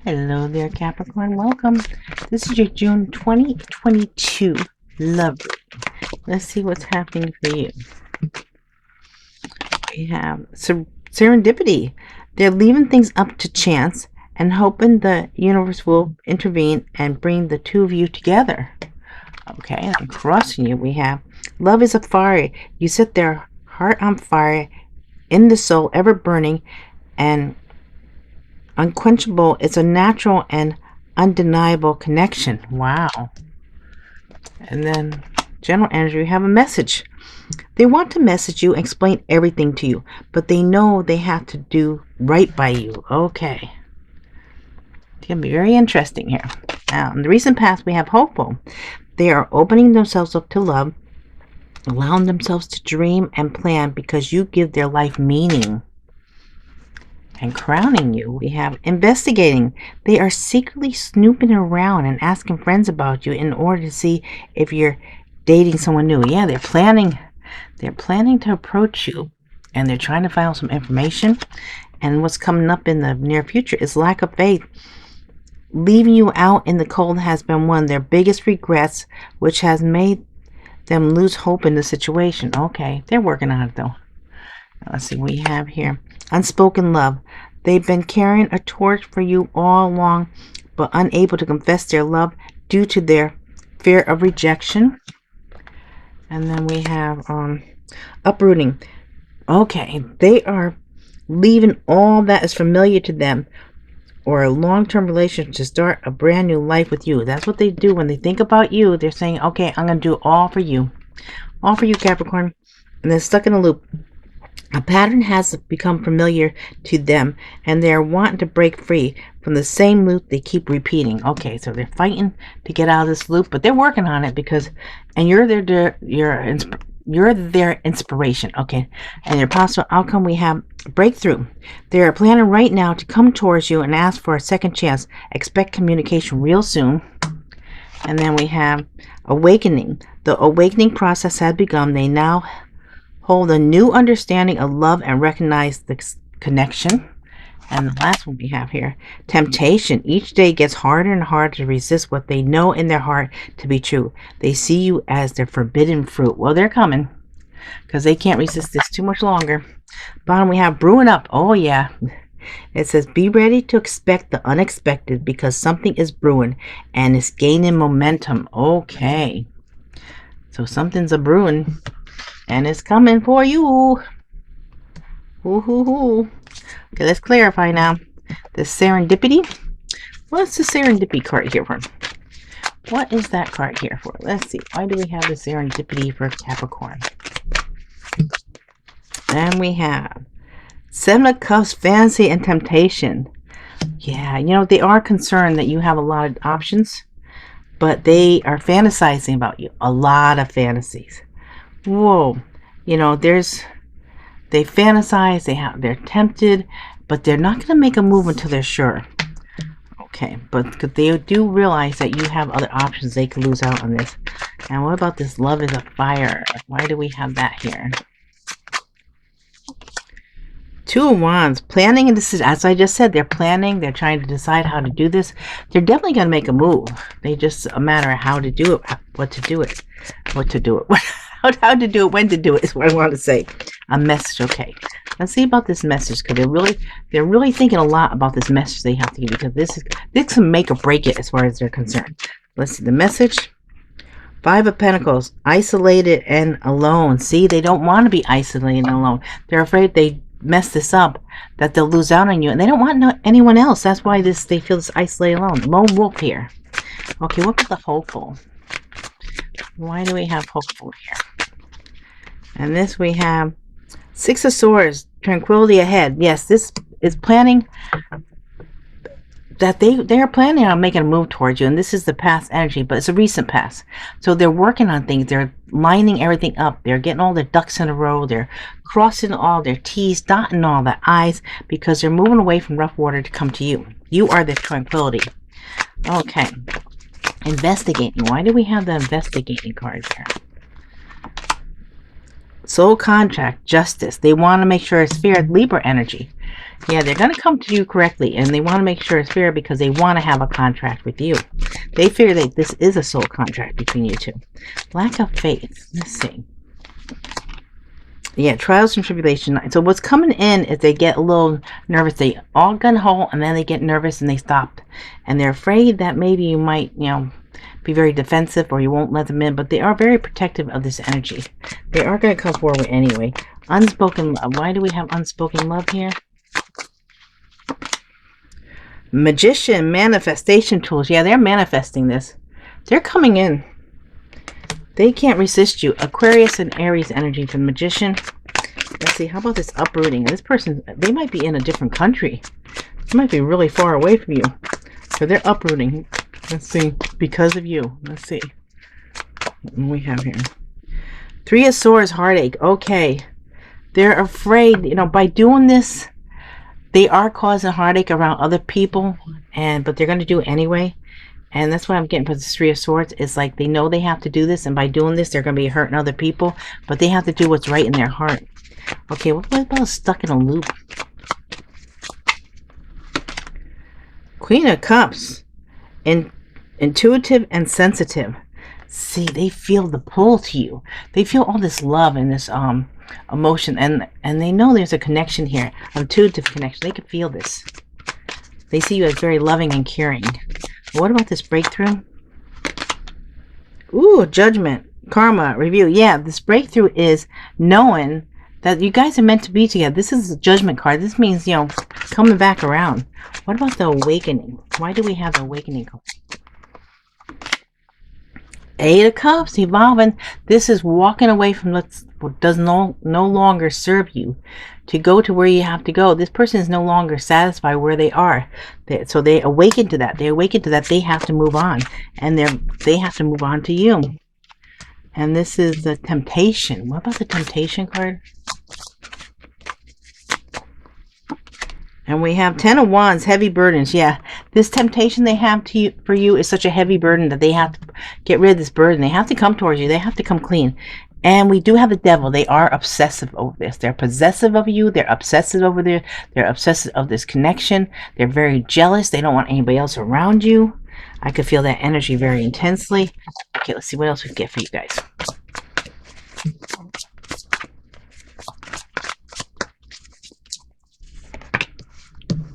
Hello there, Capricorn. Welcome. This is your June 2022 love reading. Let's see what's happening for you. We have serendipity. They're leaving things up to chance and hoping the universe will intervene and bring the two of you together. Okay, I'm crossing you. We have love is a fire. You set their heart on fire, in the soul, ever burning and unquenchable. It's a natural and undeniable connection. Wow. And then general energy, we have a message. They want to message you, explain everything to you, but they know they have to do right by you. Okay. It's going to be very interesting here. Now, in the recent past, we have hopeful. They are opening themselves up to love, allowing themselves to dream and plan because you give their life meaning. And crowning you, we have investigating. They are secretly snooping around and asking friends about you in order to see if you're dating someone new. Yeah, they're planning to approach you, and they're trying to find out some information. And what's coming up in the near future is lack of faith. Leaving you out in the cold has been one of their biggest regrets, which has made them lose hope in the situation. Okay, they're working on it though. Let's see what we have here. Unspoken love. They've been carrying a torch for you all along, but unable to confess their love due to their fear of rejection. And then we have uprooting. Okay, they are leaving all that is familiar to them or a long-term relationship to start a brand new life with you. That's what they do when they think about you. They're saying, okay, I'm going to do all for you. All for you, Capricorn. And they're stuck in a loop. A pattern has become familiar to them, and they're wanting to break free from the same loop they keep repeating. Okay, so they're fighting to get out of this loop, but they're working on it because, and you're their inspiration. Okay, and their possible outcome, we have breakthrough. They are planning right now to come towards you and ask for a second chance. Expect communication real soon. And then we have awakening. The awakening process has begun. They now hold a new understanding of love and recognize the connection. And the last one we have here, temptation. Each day gets harder and harder to resist what they know in their heart to be true. They see you as their forbidden fruit. Well, they're coming because they can't resist this too much longer. Bottom we have brewing up. Oh yeah, it says be ready to expect the unexpected because something is brewing and it's gaining momentum. Okay, so something's a brewing and it's coming for you. Ooh. Okay, let's clarify now. The serendipity. What's the serendipity card here for? What is that card here for? Let's see. Why do we have the serendipity for Capricorn? Then we have Seven of Cups, fantasy and temptation. Yeah, you know, they are concerned that you have a lot of options, but they are fantasizing about you. A lot of fantasies. Whoa. You know, they fantasize, they're tempted, but they're not going to make a move until they're sure. Okay, but they do realize that you have other options. They could lose out on this. And what about this love is a fire? Why do we have that here? Two of Wands, planning, and this is, as I just said, they're planning, they're trying to decide how to do this. They're definitely going to make a move. They just a matter of how to do it, how to do it, when to do it is what I want to say. A message. Okay, let's see about this message because they're really thinking a lot about this message they have to give because this can make or break it as far as they're concerned. Let's see the message. Five of Pentacles, isolated and alone. See, they don't want to be isolated and alone. They're afraid they mess this up, that they'll lose out on you, and they don't want anyone else. That's why they feel this isolated alone. Lone wolf here. Okay, what about the hopeful? Why do we have hopeful here? And this we have Six of Swords, tranquility ahead. Yes, this is planning that they are planning on making a move towards you, and this is the past energy, but it's a recent past. So they're working on things. They're lining everything up. They're getting all their ducks in a row. They're crossing all their T's, dotting all the I's, because they're moving away from rough water to come to you. You are the tranquility. Okay. Investigating. Why do we have the investigating card here? Soul contract, justice. They want to make sure it's fair. Libra energy. Yeah, they're going to come to you correctly, and they want to make sure it's fair because they want to have a contract with you. They figure that this is a soul contract between you two. Lack of faith. Let's see. Yeah, trials and tribulation. So what's coming in is they get a little nervous. They all gun-ho, and then they get nervous and they stop. And they're afraid that maybe you might, be very defensive or you won't let them in. But they are very protective of this energy. They are going to come forward anyway. Unspoken love. Why do we have unspoken love here? Magician, manifestation tools. Yeah, they're manifesting this. They're coming in. They can't resist you. Aquarius and Aries energy for the Magician. Let's see. How about this uprooting? This person, they might be in a different country. They might be really far away from you. So they're uprooting. Let's see. Because of you. Let's see. What we have here. Three of Swords, heartache. Okay. They're afraid, by doing this, they are causing heartache around other people, but they're going to do it anyway. And that's what I'm getting for the Three of Swords. It's like they know they have to do this, and by doing this, they're going to be hurting other people. But they have to do what's right in their heart. Okay, what about stuck in a loop? Queen of Cups. Intuitive and sensitive. See, they feel the pull to you. They feel all this love and this emotion, and they know there's a connection here, an intuitive connection. They can feel this. They see you as very loving and caring. What about this breakthrough? Ooh, judgment, karma, review. Yeah, this breakthrough is knowing that you guys are meant to be together. This is a judgment card. This means, coming back around. What about the awakening? Why do we have the awakening card? Eight of Cups, evolving. This is walking away from what does no longer serve you to go to where you have to go. This person is no longer satisfied where they are. So they awaken to that. They awaken to that they have to move on. And they have to move on to you. And this is the temptation. What about the temptation card? And we have 10 of Wands, heavy burdens. Yeah, this temptation they have for you is such a heavy burden that they have to get rid of this burden. They have to come towards you. They have to come clean. And we do have the devil. They are obsessive over this. They're possessive of you. They're obsessive over there. They're obsessive of this connection. They're very jealous. They don't want anybody else around you. I could feel that energy very intensely. Okay, let's see what else we can get for you guys.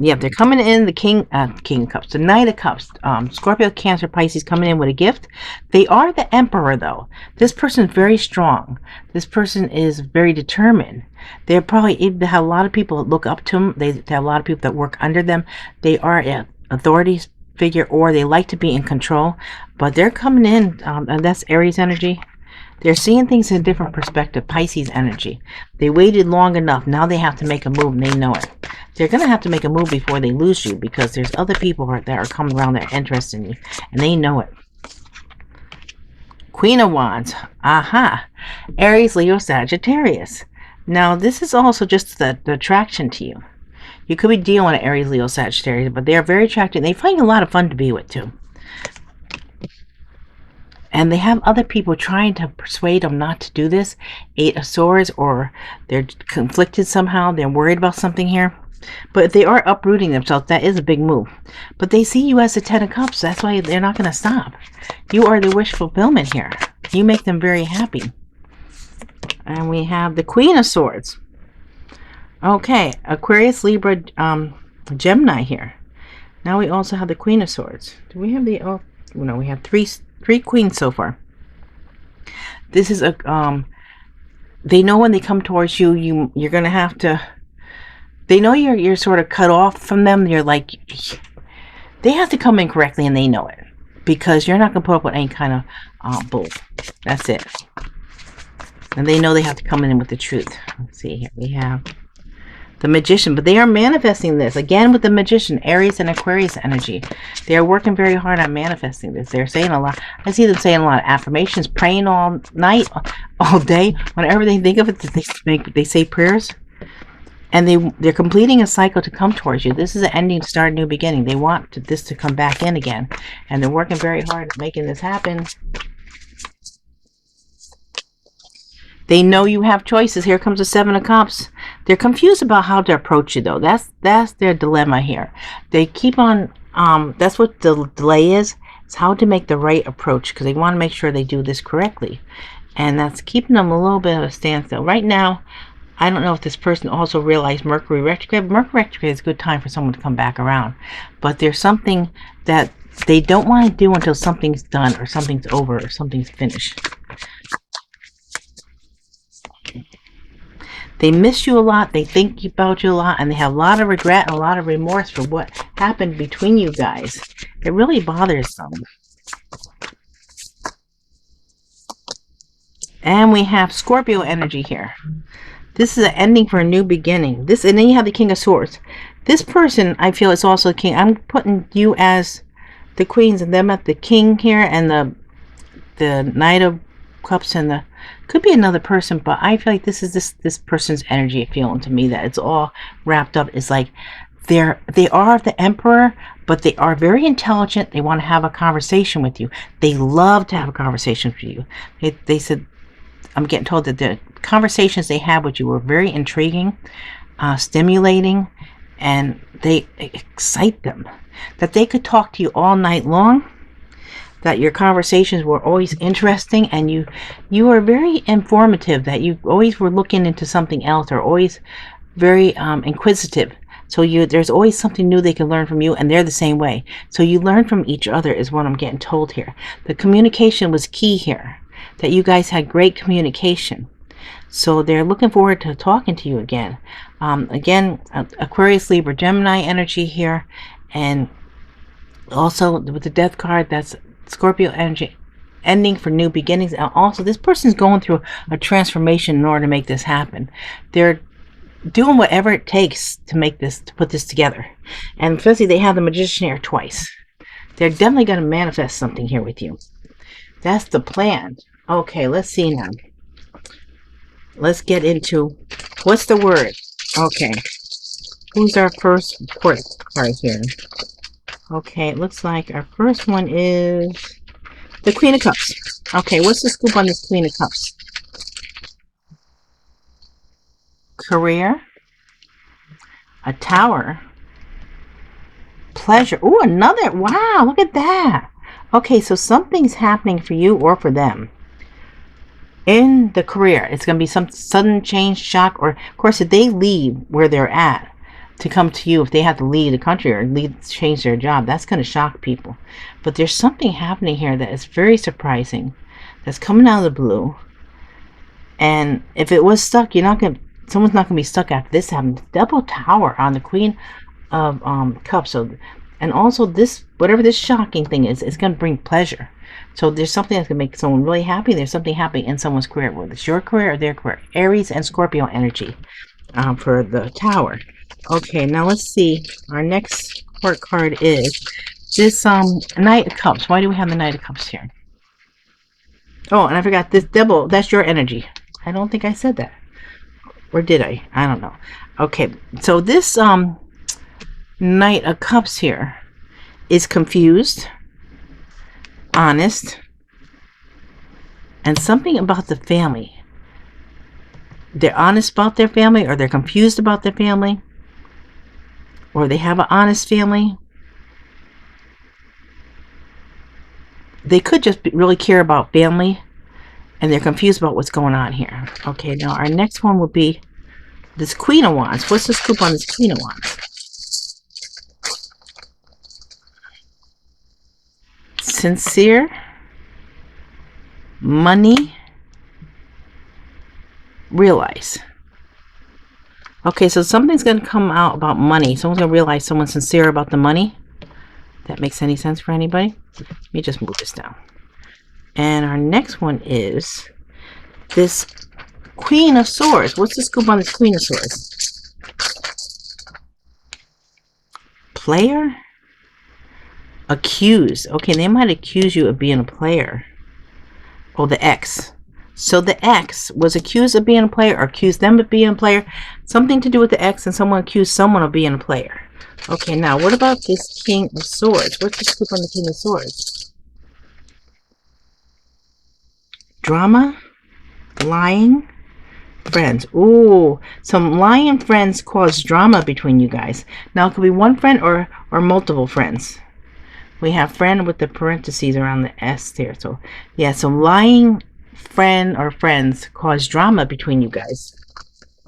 Yeah, they're coming in, the King of Cups, the Knight of Cups, Scorpio, Cancer, Pisces coming in with a gift. They are the Emperor, though. This person is very strong. This person is very determined. They're probably, they have a lot of people that look up to them. They have a lot of people that work under them. They are an authority figure, or they like to be in control. But they're coming in, and that's Aries energy. They're seeing things in a different perspective. Pisces energy. They waited long enough. Now they have to make a move, and they know it. They're going to have to make a move before they lose you, because there's other people that are coming around that are interested in you, and they know it. Queen of Wands. Aha. Aries, Leo, Sagittarius. Now, this is also just the attraction to you. You could be dealing with Aries, Leo, Sagittarius, but they are very attractive. They find a lot of fun to be with, too. And they have other people trying to persuade them not to do this. Eight of Swords, or they're conflicted somehow. They're worried about something here. But if they are uprooting themselves, that is a big move. But they see you as the 10 of Cups. That's why they're not going to stop. You are the wish fulfillment here. You make them very happy. And we have the Queen of Swords. Okay, Aquarius, Libra, Gemini here. Now we also have the Queen of Swords. Do we have the... Oh, no, we have three queens so far. This is a... they know when they come towards you, you're going to have to... They know you're sort of cut off from them. You're like... They have to come in correctly, and they know it. Because you're not going to put up with any kind of bull. That's it. And they know they have to come in with the truth. Let's see here. We have the Magician. But they are manifesting this. Again with the Magician. Aries and Aquarius energy. They are working very hard on manifesting this. They're saying a lot. I see them saying a lot of affirmations. Praying all night. All day. Whenever they think of it, they say prayers. And they're completing a cycle to come towards you. This is an ending to start a new beginning. They want this to come back in again. And they're working very hard at making this happen. They know you have choices. Here comes the Seven of Cups. They're confused about how to approach you, though. That's their dilemma here. They keep on, that's what the delay is. It's how to make the right approach, because they want to make sure they do this correctly. And that's keeping them a little bit of a standstill. Right now, I don't know if this person also realized Mercury retrograde. Mercury retrograde is a good time for someone to come back around. But there's something that they don't want to do until something's done, or something's over, or something's finished. They miss you a lot, they think about you a lot, and they have a lot of regret and a lot of remorse for what happened between you guys. It really bothers them. And we have Scorpio energy here. This is an ending for a new beginning. This, and then you have the King of Swords. This person, I feel, is also a king. I'm putting you as the queens and them at the king here, and the Knight of Cups, and the could be another person, but I feel like this is this person's energy feeling to me, that it's all wrapped up. It's like they are the Emperor, but they are very intelligent. They want to have a conversation with you. They love to have a conversation with you. They said, I'm getting told that the conversations they had with you were very intriguing, stimulating, and they excite them. That they could talk to you all night long. That your conversations were always interesting, and you were very informative, that you always were looking into something else, or always very inquisitive. So there's always something new they can learn from you, and they're the same way. So you learn from each other is what I'm getting told here. The communication was key here, that you guys had great communication. So they're looking forward to talking to you again. Again, Aquarius, Libra, Gemini energy here, and also with the Death card, that's Scorpio energy, ending for new beginnings. And also, this person's going through a transformation in order to make this happen. They're doing whatever it takes to put this together. And especially, they have the Magician here twice. They're definitely going to manifest something here with you. That's the plan. Okay, let's see now. Let's get into, what's the word? Okay, who's our first court card here? Okay, it looks like our first one is the Queen of Cups. Okay, what's the scoop on this Queen of Cups? Career, a Tower, pleasure. Oh, another. Wow, look at that. Okay, so something's happening for you or for them. In the career, it's going to be some sudden change, shock, or of course, if they leave where they're at to come to you, if they have to leave the country or change their job, that's going to shock people. But there's something happening here that is very surprising, that's coming out of the blue. And if it was stuck, someone's not going to be stuck after this happens. Double Tower on the Queen of Cups. So, and also this, whatever this shocking thing is, it's going to bring pleasure. So there's something that's going to make someone really happy. There's something happening in someone's career, whether it's your career or their career. Aries and Scorpio energy for the Tower. Okay, now let's see. Our next court card is this Knight of Cups. Why do we have the Knight of Cups here? Oh, and I forgot this double. That's your energy. I don't think I said that. Or did I? I don't know. Okay, so this Knight of Cups here is confused, honest, and something about the family. They're honest about their family, or they're confused about their family, or they have an honest family. They could just really care about family, and they're confused about what's going on here. Okay, now our next one would be this Queen of Wands. What's the scoop on this Queen of Wands? Sincere, money, realize. Okay, so something's going to come out about money. Someone's going to realize someone's sincere about the money. That makes any sense for anybody? Let me just move this down. And our next one is this Queen of Swords. What's the scoop on this Queen of Swords? Player? Accused. Okay, they might accuse you of being a player. Oh, the ex. So the ex was accused of being a player, or accused them of being a player. Something to do with the ex, and someone accused someone of being a player. Okay, now what about this King of Swords? What's the scoop on the King of Swords? Drama, lying, Friends. Ooh, some lying friends cause drama between you guys. Now, it could be one friend or multiple friends. We have friend with the parentheses around the S there. So, yeah, so lying friend or friends cause drama between you guys.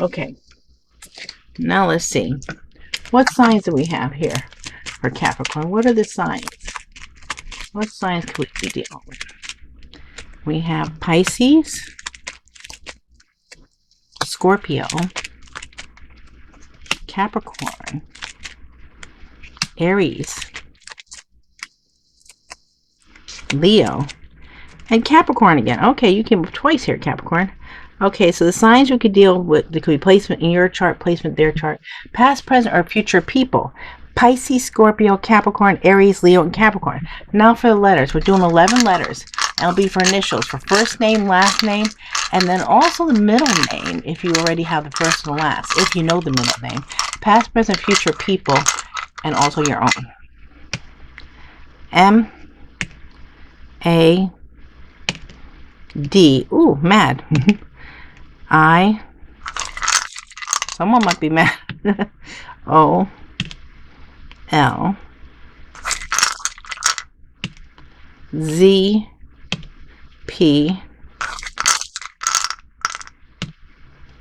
Okay. Now, let's see. What signs do we have here for Capricorn? What are the signs? What signs could we be dealing with? We have Pisces, Scorpio, Capricorn, Aries, Leo, and Capricorn again. Okay, you came up twice here, Capricorn. Okay, so the signs we could deal with, there could be placement in your chart, placement their chart, past, present, or future people. Pisces, Scorpio, Capricorn, Aries, Leo, and Capricorn. Now for the letters. We're doing 11 letters. And it'll be for initials, for first name, last name, and then also the middle name, if you already have the first and the last, if you know the middle name. Past, present, future people, and also your own. M, A, D. Ooh, mad. I. Someone might be mad. O, L, Z, P,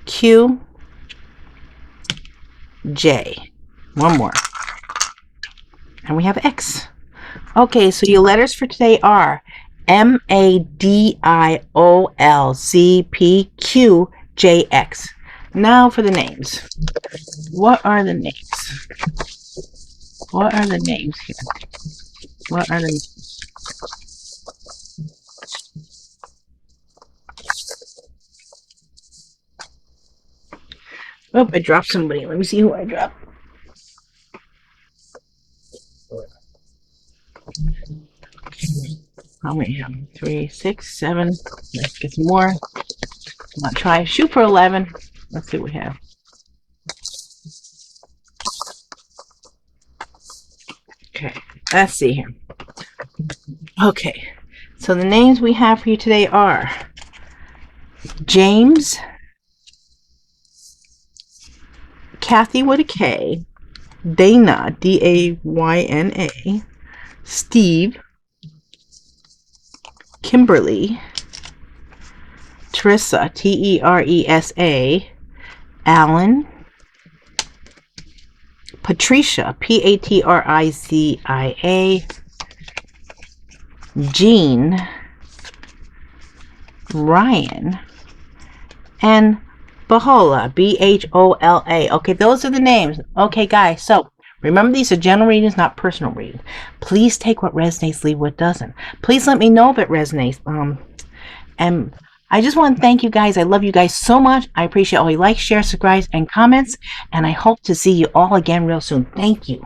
Q, J. One more. And we have X. Okay, so your letters for today are MADIOLZPQJX. Now for the names. What are the names? What are the names here? What are the names? Oh, I dropped somebody. Let me see who I dropped. How many have 3, 6, 7? Let's get some more. I'll try shoot for 11. Let's see what we have. Okay, let's see here. Okay, so the names we have for you today are James, Kathy with a K, Dana, Dayna, Steve, Kimberly, Teresa, Teresa, Alan, Patricia, Patrizia, Jean, Ryan, and Bahola, Bhola. Okay, those are the names. Okay, guys, so remember, these are general readings, not personal readings. Please take what resonates, leave what doesn't. Please let me know if it resonates. And I just want to thank you guys. I love you guys so much. I appreciate all your likes, shares, subscribes, and comments. And I hope to see you all again real soon. Thank you.